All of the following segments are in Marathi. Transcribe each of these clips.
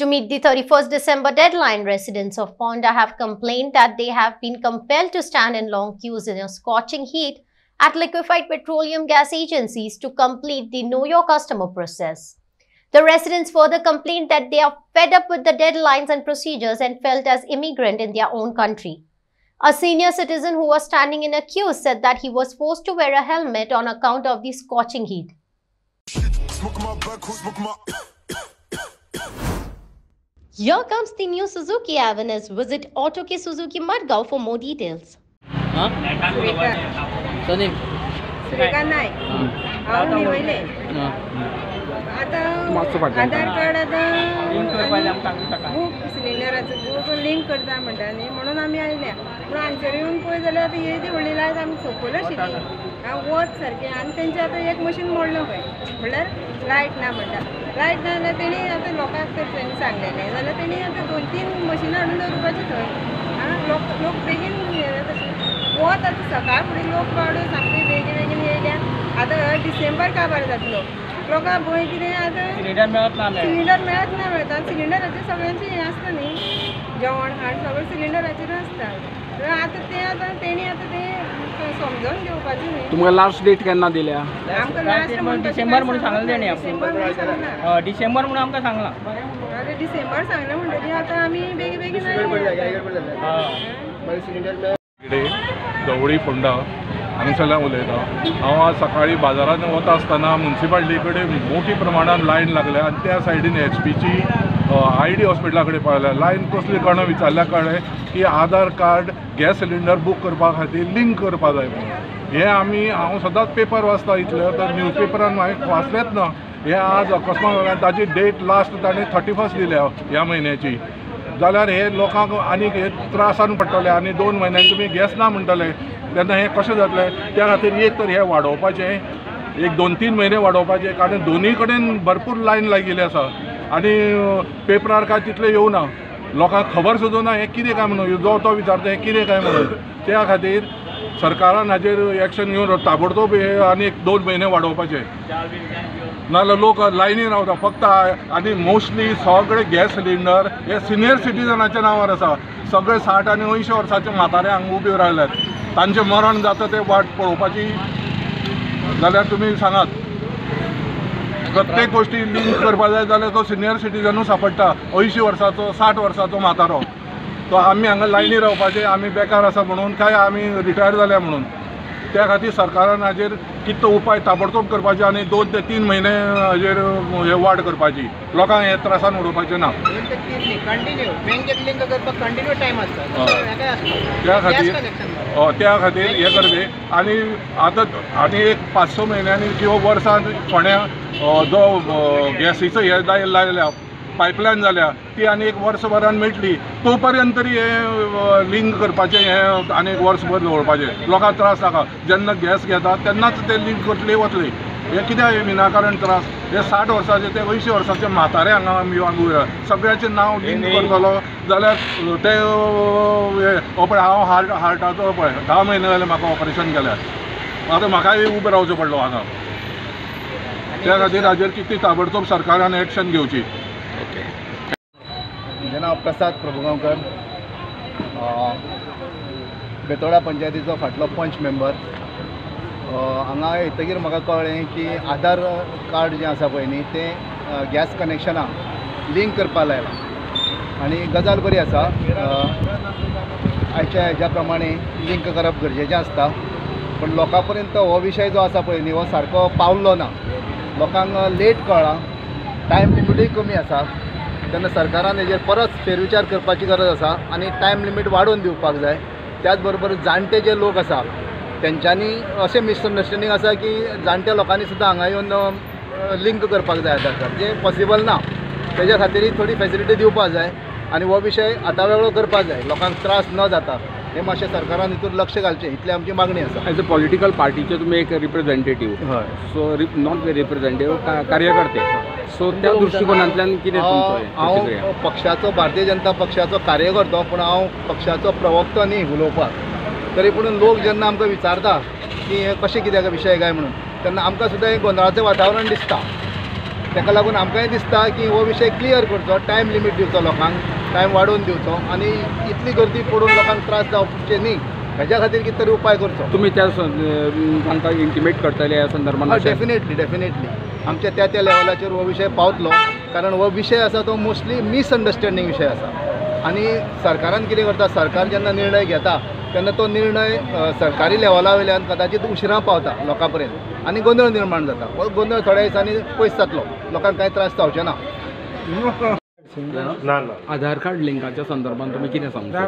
To meet the 31st December deadline, residents of Ponda have complained that they have been compelled to stand in long queues in a scorching heat at liquefied petroleum gas agencies to complete the Know Your Customer process. The residents further complained that they are fed up with the deadlines and procedures and felt as immigrant in their own country. A senior citizen who was standing in a queue said that he was forced to wear a helmet on account of the scorching heat. Here comes the new Suzuki Avenue. Visit Auto K Suzuki Madgaon for more details. Aadhaar card book सिलिंडराचो बूक लिंक करता म्हणटा न्ही म्हणून आमी आयल्या पूण हांगसर येवन पळय जाल्यार आतां येदी व्हडली लायट आमी सोंपल अशी हांव वच सारकें आनी तेंचें आतां एक मशीन मोडलो खंय म्हणल्यार लायट ना म्हणटा लायट ना जाल्यार तेणी आतां लोकांक तर तेणी सांगलेलें जाल्यार तेणी आतां 2-3 मशिनां हाडून दवरपाचीं थंय लोक बेगीन वत आतां सकाळ फुडें लोक पावड्यो सामके बेगीन येयल्या आतां डिसेंबर काबार जातलो लोकांक भंय कितें आतां सिलिंडर मेळत ना मेळटा सिलिंडराचेर सगळ्यांचें हें आसता न्ही जेवण खाण सगळें सिलिंडराचेर आसता आतां तेणी आतां तें समजोन घेवपाचें न्ही. तुमकां लास्ट डेट केन्ना दिल्या? आमकां लास्ट डिसेंबर म्हणून सांगलें तेणी डिसेंबर म्हणून आमकां सांगलां. अरे डिसेंबर सांगलें म्हणटकीर आतां आमी बेगीन दवडी फोंडा हांगसरल्यान उलयतां. हांव आज सकाळी बाजारांत वता आसतना मुन्सिपाल्टी कडेन मोठी प्रमाणात लायन लागल्या आनी त्या सायडीन HP ID हॉस्पिटला कडेन पावल्या. लायन कसली कळना विचारल्या कळ्ळें की आधार कार्ड गॅस सिलिंडर बूक करपा खातीर लिंक करपा जाय म्हणून. हें हांव सदांच पेपर वाचता इतले तर न्यूजपेपरान हांवें वाचलेंच ना. हें आज अकस्मात ताजी डेट लास्ट ताणें 31st दिल्या ह्या म्हयन्याची. जाल्यार हे लोकांक आनीक हे त्रासान पडटले आनी 2 म्हयन्यांनी तुमी गॅस ना म्हणटले तेन्ना हें कशें जातलें. त्या खातीर एक तर हें वाडोवपाचें 1-2-3 म्हयने वाडोवपाचें कारण दोनूय कडेन भरपूर लायन लागिल्ली आसा आनी पेपरार काय तितलें येवना. लोकांक खबर सुद्दां ना हें कितें काय म्हणून जो तो विचारता हें कितें काय म्हणून. त्या खातीर सरकारान हाजेर एक्शन घेवन ताबडतोब हे आनी 2 म्हयने वाडोवपाचे नाजाल्यार लोक लायनीन रावता फक्त. आनी मोस्टली सगळे गॅस सिलिंडर हे सिनियर सिटीजनाच्या नांवार आसा. सगळे 60 आनी 80 वर्सांचे म्हातारे हांगा उबे रावल्यात. तांचें मरण जाता तें वाट पळोवपाची जाल्यार तुमी सांगात. प्रत्येक गोष्टी लिंक करपा जाय जाल्यार तो सिनियर सिटीजनूच सांपडटा 80 वर्साचो 60 वर्साचो म्हातारो. तो आमी हांगा लायनी रावपाचें आमी बेकार आसा म्हणून काय आमी रिटायर जाल्या म्हणून. त्या खातीर सरकारान हाजेर कितें तो उपाय ताबडतोब करपाचे आनी 2 ते 3 म्हयने हाजेर हे वाड करपाची. लोकांक हे त्रासान उडोवपाचें ना. त्या खातीर हे करपी आनी आतां आनी एक 5-6 म्हयन्यांनी किंवा वर्सान फोंड्या जो गॅसीचो हे लायल्या पायपलायन जाल्या ती आनी 1 वर्सभरान मेळटली. तो पर्यंत तरी हे लिंक करपाचें हें आनी 1 वर्सभर दवरपाचें. लोकांक त्रास नाका. जेन्ना गॅस घेता तेन्नाच ते लिंक करतले वतले. हे कित्याक हे विनाकारण त्रास. हे 60 वर्साचे ते 80 वर्साचे म्हातारे हांगा सगळ्याचें नांव लिंक करतलो जाल्यार ते पळय हांव हार्टाचो पळय 10 म्हयने जाले म्हाका ऑपरेशन केल्यार आतां म्हाकाय उबो रावचो पडलो हांगा. त्या खातीर हाजेर कितें ताबडतोब सरकारान एक्शन घेवची. म्हजें नांव प्रसाद प्रभुगांवकर. बेतोडा पंचायतीचो फाटलो पंच मेंबर. हांगा येतकीर म्हाका कळ्ळें की आधार कार्ड जें आसा पळय न्ही तें गॅस कनेक्शनाक लिंक करपाक लायलां आनी गजाल बरी आसा. आयच्या हेज्या प्रमाणे लिंक करप गरजेचें आसता पूण लोकां पर्यंत हो विशय जो आसा पळय न्ही हो सारको पावलो ना. लोकांक लेट कळ्ळां. टायम लिमिटूय कमी आसा तेन्ना सरकारान हेजेर परत फेरविचार करपाची गरज आसा आनी टायम लिमीट वाडोवन दिवपाक जाय. त्याच बरोबर जाणटे जे लोक आसा तेंच्यांनी अशें मिसअंडरस्टँडींग आसा की जाणट्या लोकांनी सुद्दां हांगा येवन लिंक करपाक जाय आधार कार्ड जें पॉसिबल ना. तेज्या खातीर थोडी फॅसिलिटी दिवपाक जाय आनी हो विशय आतां वेगळो करपाक जाय. लोकांक त्रास न जाता हे मातशें सरकारान हितून लक्ष घालचें इतली आमची मागणी आसा. एज अ पॉलिटिकल पार्टीचे तुमी एक रिप्रेझेंटेटीव. हय. सो नॉट रिप्रेझेंटेटीव कार्यकर्ते. सो त्या दृश्टिकोनांतल्यान कितें हांव पक्षाचो भारतीय जनता पक्षाचो कार्यकर्तो पूण हांव पक्षाचो प्रवक्तो न्ही उलोवपाक. तरी पूण लोक जेन्ना आमकां विचारता की हे कशें कित्याक विशय काय म्हणून तेन्ना आमकां सुद्दां एक गोंधळाचें वातावरण दिसता. ताका लागून आमकांय दिसता की हो विशय क्लियर करचो, टायम लिमीट दिवचो लोकांक, टायम वाडोवन दिवचो आनी इतली गर्दी पडून लोकांक त्रास जावचे न्ही हेच्या खातीर कितें तरी उपाय करचो. तुम्ही त्या तांकां इंटिमेट करतले ह्या संदर्भात? डेफिनेटली आमच्या त्या लेवलाचेर हो विशय पावतलो, कारण हो विशय आसा तो मोस्टली मिसअंडरस्टँडींग विशय आसा आनी सरकारान कितें करता, सरकार जेन्ना निर्णय घेता तेन्ना तो निर्णय सरकारी लेवला वयल्यान कदाचित उशिरा पावता लोकां पर्यंत आनी गोंधळ निर्माण जाता. हो गोंधळ थोड्या दिसांनी पयस जातलो, लोकांक कांय त्रास जावचे ना. आधार कार्ड लिंकाच्या संदर्भात तुम्ही कितें सांगता?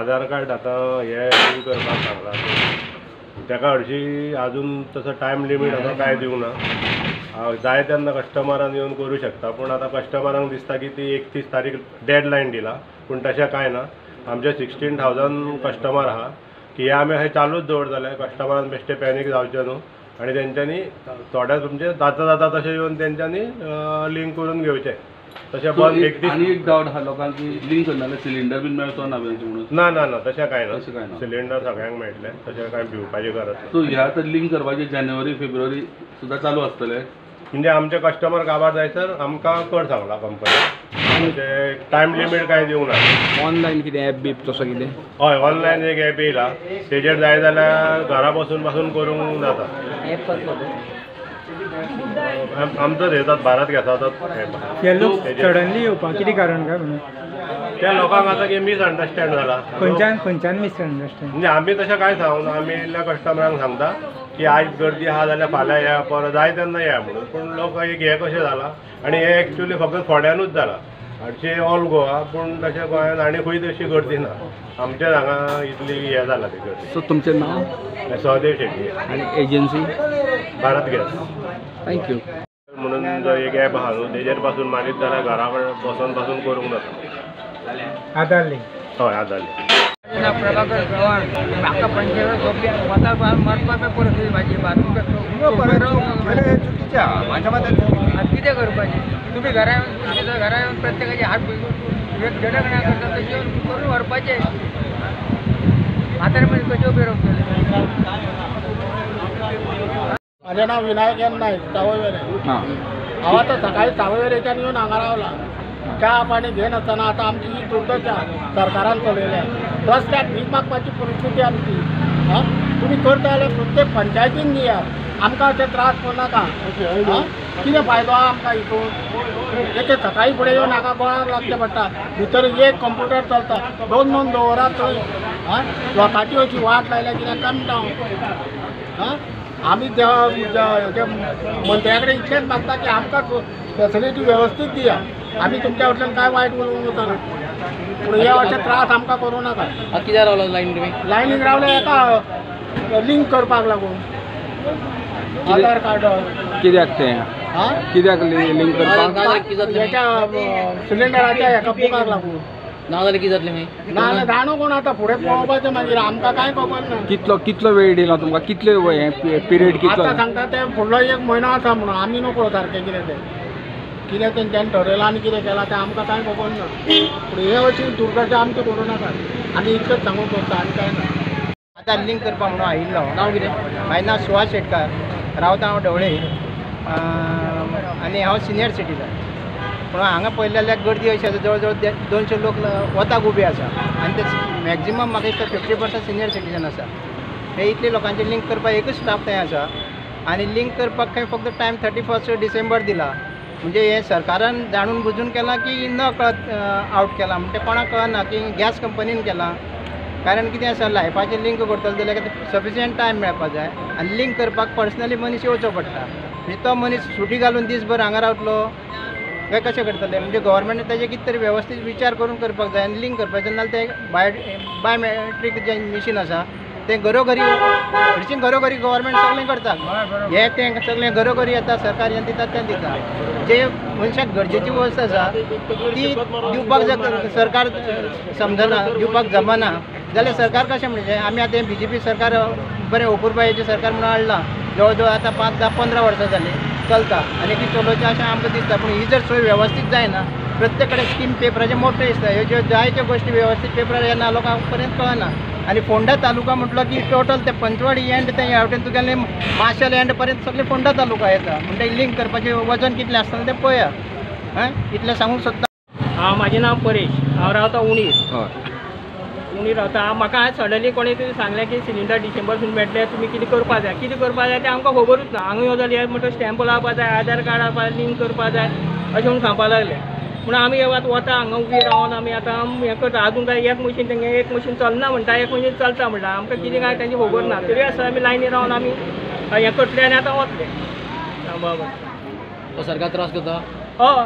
आधार कार्ड आतां हे लिंक करपाक सांगला ताका हरशीं आजून तसो टायम लिमीट आतां कांय दिवंक ना. जाय तेन्ना कस्टमरान येवन करूं शकता, पूण आतां कस्टमरांक दिसता की ती 31 तारीख डेडलायन दिला, पूण तशें कांय ना. आमचे 16,000 कस्टमर आहा की हे आमी अशें चालूच दवरतले, कस्टमरान बेश्टे पॅनीक जावचे न्हू आनी तेंच्यांनी थोड्या तुमचे जाता तशें येवन तेंच्यांनी लिंक करून घेवचें. तशें बंद एक दीस. आनी एक डावट आहा लोकांक की लिंक करनाले सिलिंडर बीन मेळचो ना बेंच म्हणून? ना तशें कांय ना. सिलिंडर सगळ्यांक मेळटलें, तशें कांय भिवपाची गरज ना. सो ह्या तर लिंक करपाचे जानेवारी फेब्रुवारी सुद्दां चालू आसतले? म्हणजे आमचे कस्टमर काबार जायसर आमकां कर सांगला कंपनी, म्हणजे टायम लिमीट कांय दिवंक ना. ऑनलायन कितें एप बीप तसो कितें? हय, ऑनलायन एक एप येयला, तेजेर जाय जाल्यार घरा बसून करूंक जाता. आमचोच येतात भारत गॅसाचो एप. सडनली येवपाक कितें कारण काय म्हणून? त्या लोकांक आतां की मिसअंडरस्टँड जाला. खंयच्यान मिसअंडरस्टँड? म्हणजे आमी तशें कांय सांगूना, आमी इल्ल्या कस्टमरांक सांगता की आयज गर्दी आहा जाल्यार फाल्यां या, परत जाय तेन्ना या म्हणून. पूण लोक एक हे कशें जाला आनी हे एक्चुली फकत फोड्यानूच जाला, हरशीं ऑल गोवा, पूण तशें गोंयांत आनी खंय तशी गर्दी ना. आमच्या हांगा इतली हे जाला ती गर्दी. सो तुमचें नांव? सहदेव शेट्टी. आनी एजन्सी? भारत गॅस. थँक्यू. म्हणून जो एक ॲप आहा न्हू तेजेर पासून मारीत जाल्यार घरा बसून करूंक जाता. आधार लिंक? हय, आधार लिंक. प्रभाकर चव्हाण, म्हाका पंचायत सोंपली, वता मरपाक परिस्थिती म्हाजी चुकीच्या म्हाज्या मतान कितें करपाचें? तुमी घरा येवन प्रत्येकाचे हात एक जडकण्या करता तशें येवन करून व्हरपाचें. म्हातारे म्हणजे कशें उबे रावतले? माझे नाव विनायक एम नाईक, सावयवेरे. हांव आतां सकाळी सावयवेरेच्यान येवन हांगा रावला. च्या पाणी घेन आसतना आतां आमची ही दुर्दशा सरकारान चलयल्या. रस्त्याक भीक मागपाची परिस्थिती आमची. तुमी करता जाल्यार प्रत्येक पंचायतीन दियात, आमकां अशें त्रास करनाका. कितें फायदो आहा आमकां हितून? एक सकाळी फुडें येवन हांगा गोळाक लागचें पडटा. भितर एक कंप्युटर चलता, दोन दवरात थंय. लोकांची अशी वाट लायल्या कित्याक कमी जावं. आमी मंत्र्या कडेन इतलेंच मागता की आमकां फॅसिलिटी वेवस्थीत दिया. आमी तुमच्या कडल्यान काय वायट उलोवंक वचना, पूण हे अशे त्रास आमकां करूं नाका. कित्याक रावला लायन तुमी? लायनीक रावले एका लिंक करपाक लागून आधार कार्ड. कित्याक तें? कित्याक लिंक करपाक? हेच्या सिलिंडराच्या हेका बुकाक लागून. ना जाल्यार कितें जातलें मागीर? ना जाल्यार जाणो कोण आतां फुडें पळोवपाचें मागीर आमकां कांय खबर ना. कितलो वेळ दिला तुमकां? कितले पिरियड कितलो? आतां सांगता ते फुडलो 1 म्हयनो आसा म्हणून. आमी नोकळो सारकें कितें तेंच्यांनी ठरयलां आनी कितें केलां तें आमकां कांय खबर ना. पूण हे अशी दुर्दशा आमची करूं नाका. आमी इतलेंच सांगूंक सोदता, आनी कांय ना. आतां लिंक करपाक म्हणून आयिल्लो. नांव कितें? म्हाजें नांव सुहास शेटकार, रावता हांव ढवळे आनी हांव सिनियर सिटीजन. पूण हांगा पळयलें जाल्यार गर्दी अशी आसा, जवळ जवळ 200 लोक वताक उबे आसा आनी ते मॅक्झिमम म्हाका दिसता 50% सिनियर सिटीजन आसा. हे इतले लोकांचे लिंक करपाक एकच स्टाफ थंय आसा आनी लिंक करपाक खंय फक्त टायम 31 डिसेंबर दिला. म्हणजे हे सरकारान जाणून बुजून केलां की न कळत आउट केलां. म्हणजे कोणाक कळना की गॅस कंपनीन केलां. कारण कितें आसा, लायफाचें लिंक करतलो जाल्यार सफिशियंट टायम मेळपाक जाय आनी लिंक करपाक पर्सनली मनीस येवचो पडटा. म्हणजे तो मनीस सुटी घालून दीसभर हांगा रावतलो काय कशें करतले? म्हणजे गव्हर्मेंटान तेजे कितें तरी वेवस्थीत विचार करून करपाक जाय आनी लिंक करपाचें. नाजाल्यार ते बायोमेट्रीक जें मिशीन आसा तें घरोघरी हरशीं घरोघरी गव्हर्मेंट सगळें करता. हे तें सगळें घरोघरी येता, सरकार जें दिता तें दिता. जे मनशाक गरजेची वस्त आसा ती दिवपाक सरकार समजना, दिवपाक जमना जाल्यार सरकार कशें म्हणजे आमी आतां BJP सरकार बरें ओपुरबायेचें सरकार म्हणून हाडलां. जवळ जवळ आतां 5-10-15 वर्सां जालीं चलता आनी ती चलोवचें अशें आमकां दिसता. पूण ही जर सोय वेवस्थीत जायना, प्रत्येक कडेन स्कीम पेपराचे मोठे दिसता, ह्यो ज्यो जाय त्यो गोश्टी वेवस्थीत पेपरार येना, लोकांक पर्यंत कळना. आनी फोंडा तालुका म्हटलो की टोटल ते पंचवाडी एंड ते ह्या वटेन तुगेलें मार्शल एंड पर्यंत सगळे फोंडा तालुका येता म्हणजे लिंक करपाचें वजन कितलें आसतलें तें पळया इतलें सांगूंक सोदता. म्हाजें नांव परेश, हांव रावता उणीर. हय उणीर रावता. म्हाका आज सडनली कोणी तरी सांगलें की सिलिंडर डिसेंबरसून मेळटले, तुमी कितें करपा जाय तें आमकां खबरूच ना. हांगा येवं जाल्यार म्हणटा स्टॅम्प लावपा जाय, आधार कार्ड आपा लिंक करपा जाय अशें म्हणून सांगपा लागले. म्हणून आमी आतां वता हांगा उबी रावन आमी आतां हें करता. आजून काय एक मशीन तेंगे एक मशीन चलना म्हणटा, एक मशीन चलता म्हणटा. आमकां कितें काय तेंची खबर ना. तरी आसा आमी लायनी रावन आमी हें करतले आनी आतां वतले. बाबा सरकार त्रास करता. हय